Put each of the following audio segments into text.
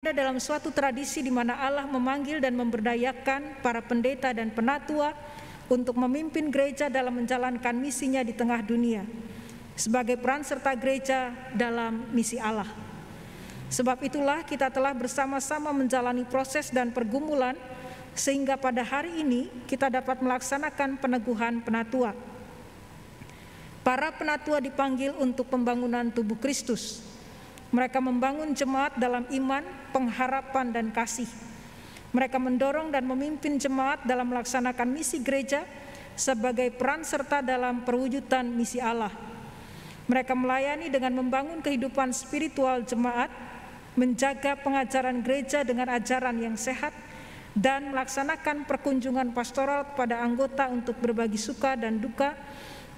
Ada dalam suatu tradisi di mana Allah memanggil dan memberdayakan para pendeta dan penatua untuk memimpin gereja dalam menjalankan misinya di tengah dunia sebagai peran serta gereja dalam misi Allah. Sebab itulah kita telah bersama-sama menjalani proses dan pergumulan sehingga pada hari ini kita dapat melaksanakan peneguhan penatua. Para penatua dipanggil untuk pembangunan tubuh Kristus. Mereka membangun jemaat dalam iman, pengharapan, dan kasih. Mereka mendorong dan memimpin jemaat dalam melaksanakan misi gereja sebagai peran serta dalam perwujudan misi Allah. Mereka melayani dengan membangun kehidupan spiritual jemaat, menjaga pengajaran gereja dengan ajaran yang sehat, dan melaksanakan perkunjungan pastoral kepada anggota untuk berbagi suka dan duka,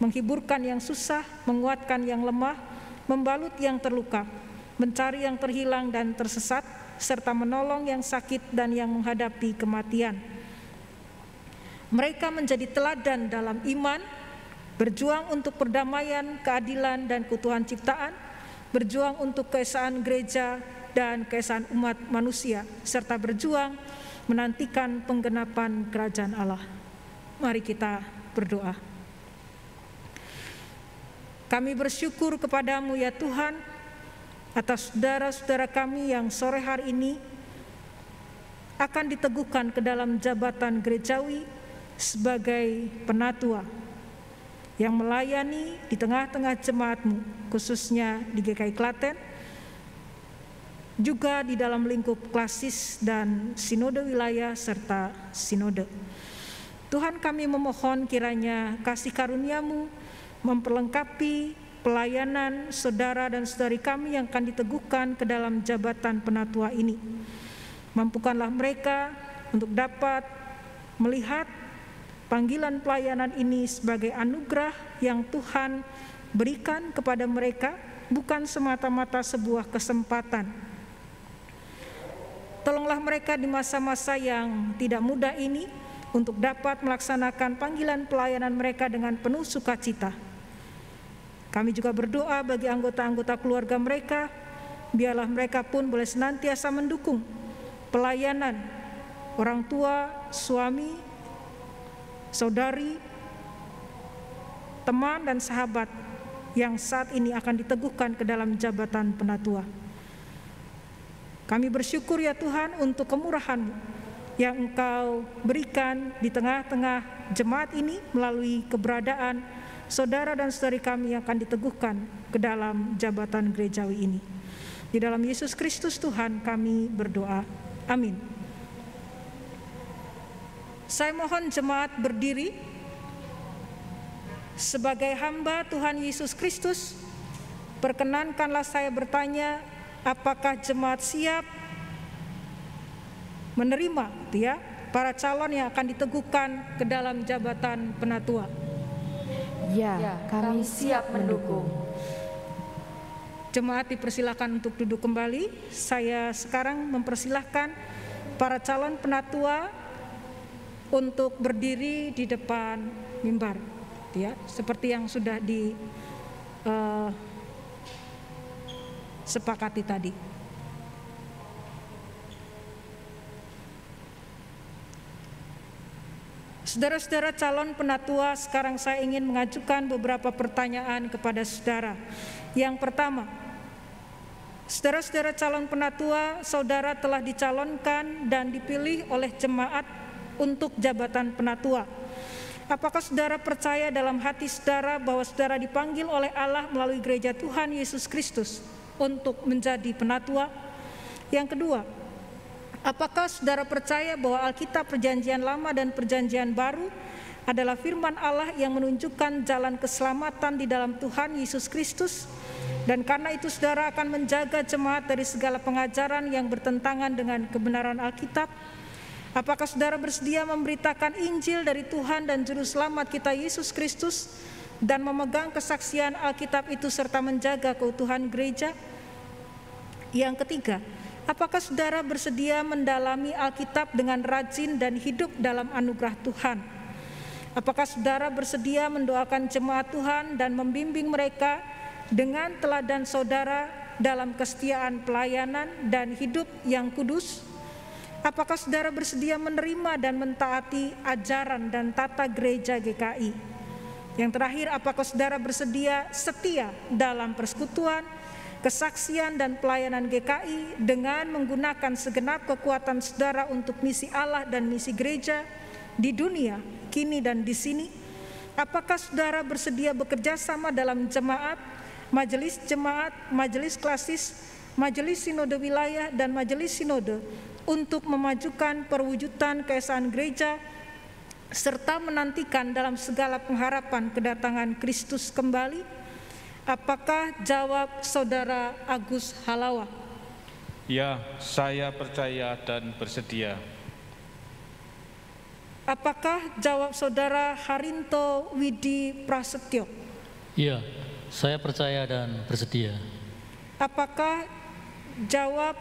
menghiburkan yang susah, menguatkan yang lemah, membalut yang terluka, mencari yang terhilang dan tersesat, serta menolong yang sakit dan yang menghadapi kematian. Mereka menjadi teladan dalam iman, berjuang untuk perdamaian, keadilan, dan keutuhan ciptaan, berjuang untuk keesaan gereja dan keesaan umat manusia, serta berjuang menantikan penggenapan kerajaan Allah. Mari kita berdoa. Kami bersyukur kepadamu ya Tuhan, atas saudara-saudara kami yang sore hari ini akan diteguhkan ke dalam jabatan gerejawi sebagai penatua yang melayani di tengah-tengah jemaat-Mu, khususnya di GKI Klaten, juga di dalam lingkup klasis dan sinode wilayah serta sinode. Tuhan, kami memohon kiranya kasih karunia-Mu memperlengkapi pelayanan saudara dan saudari kami yang akan diteguhkan ke dalam jabatan penatua ini. Mampukanlah mereka untuk dapat melihat panggilan pelayanan ini sebagai anugerah yang Tuhan berikan kepada mereka, bukan semata-mata sebuah kesempatan. Tolonglah mereka di masa-masa yang tidak mudah ini untuk dapat melaksanakan panggilan pelayanan mereka dengan penuh sukacita. Kami juga berdoa bagi anggota-anggota keluarga mereka, biarlah mereka pun boleh senantiasa mendukung pelayanan orang tua, suami, saudari, teman, dan sahabat yang saat ini akan diteguhkan ke dalam jabatan penatua. Kami bersyukur ya Tuhan untuk kemurahan-Mu yang Engkau berikan di tengah-tengah jemaat ini melalui keberadaan saudara dan saudari kami yang akan diteguhkan ke dalam jabatan gerejawi ini. Di dalam Yesus Kristus Tuhan kami berdoa. Amin. Saya mohon jemaat berdiri. Sebagai hamba Tuhan Yesus Kristus, perkenankanlah saya bertanya, apakah jemaat siap menerima para calon yang akan diteguhkan ke dalam jabatan penatua? Ya, kami siap mendukung. Jemaat dipersilakan untuk duduk kembali. Saya sekarang mempersilahkan para calon penatua untuk berdiri di depan mimbar, ya, seperti yang sudah disepakati tadi. Saudara-saudara calon penatua, sekarang saya ingin mengajukan beberapa pertanyaan kepada saudara. Yang pertama, saudara-saudara calon penatua, saudara telah dicalonkan dan dipilih oleh jemaat untuk jabatan penatua. Apakah saudara percaya dalam hati saudara bahwa saudara dipanggil oleh Allah melalui gereja Tuhan Yesus Kristus untuk menjadi penatua? Yang kedua, apakah saudara percaya bahwa Alkitab Perjanjian Lama dan Perjanjian Baru adalah firman Allah yang menunjukkan jalan keselamatan di dalam Tuhan Yesus Kristus? Dan karena itu saudara akan menjaga jemaat dari segala pengajaran yang bertentangan dengan kebenaran Alkitab? Apakah saudara bersedia memberitakan Injil dari Tuhan dan Juru Selamat kita Yesus Kristus dan memegang kesaksian Alkitab itu serta menjaga keutuhan gereja? Yang ketiga, apakah saudara bersedia mendalami Alkitab dengan rajin dan hidup dalam anugerah Tuhan? Apakah saudara bersedia mendoakan jemaat Tuhan dan membimbing mereka dengan teladan saudara dalam kesetiaan pelayanan dan hidup yang kudus? Apakah saudara bersedia menerima dan mentaati ajaran dan tata gereja GKI? Yang terakhir, apakah saudara bersedia setia dalam persekutuan, kesaksian dan pelayanan GKI dengan menggunakan segenap kekuatan saudara untuk misi Allah dan misi gereja di dunia, kini dan di sini? Apakah saudara bersedia bekerja sama dalam jemaat, majelis klasis, majelis sinode wilayah, dan majelis sinode untuk memajukan perwujudan keesaan gereja, serta menantikan dalam segala pengharapan kedatangan Kristus kembali? Apakah jawab saudara Agus Halawa? Ya, saya percaya dan bersedia. Apakah jawab saudara Harinto Widi Prasetyo? Iya, saya percaya dan bersedia. Apakah jawab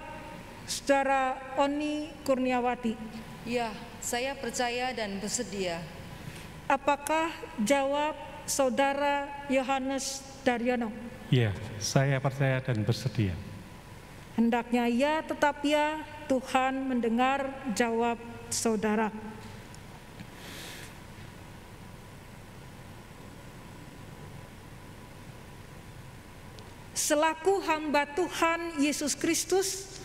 saudara Oni Kurniawati? Ya, saya percaya dan bersedia. Apakah jawab saudara Yohanes Daryono? Ya, saya percaya dan bersedia. Hendaknya ya, tetap ya. Tuhan mendengar jawab saudara. Selaku hamba Tuhan Yesus Kristus,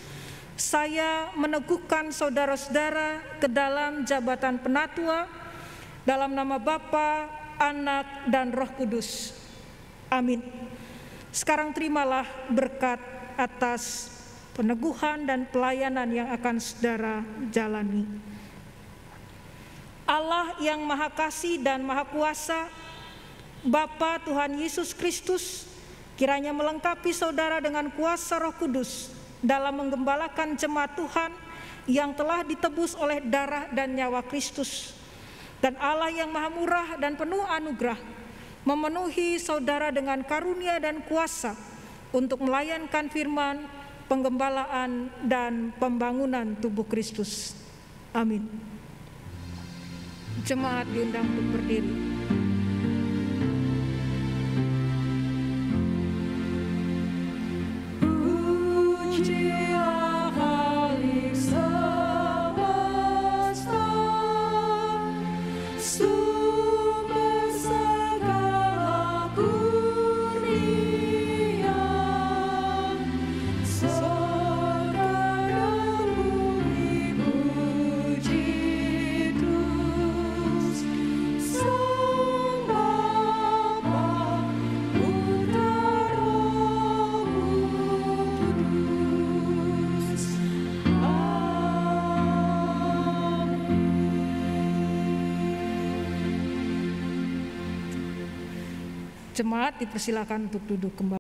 saya meneguhkan saudara-saudara ke dalam jabatan penatua dalam nama Bapa, Anak, dan Roh Kudus. Amin. Sekarang terimalah berkat atas peneguhan dan pelayanan yang akan saudara jalani. Allah yang Maha Kasih dan Maha Kuasa, Bapa Tuhan Yesus Kristus, kiranya melengkapi saudara dengan kuasa Roh Kudus dalam menggembalakan jemaat Tuhan yang telah ditebus oleh darah dan nyawa Kristus. Dan Allah yang Maha Murah dan penuh anugerah memenuhi saudara dengan karunia dan kuasa untuk melayankan firman, penggembalaan, dan pembangunan tubuh Kristus. Amin. Jemaat diundang untuk berdiri. Jemaat dipersilakan untuk duduk kembali.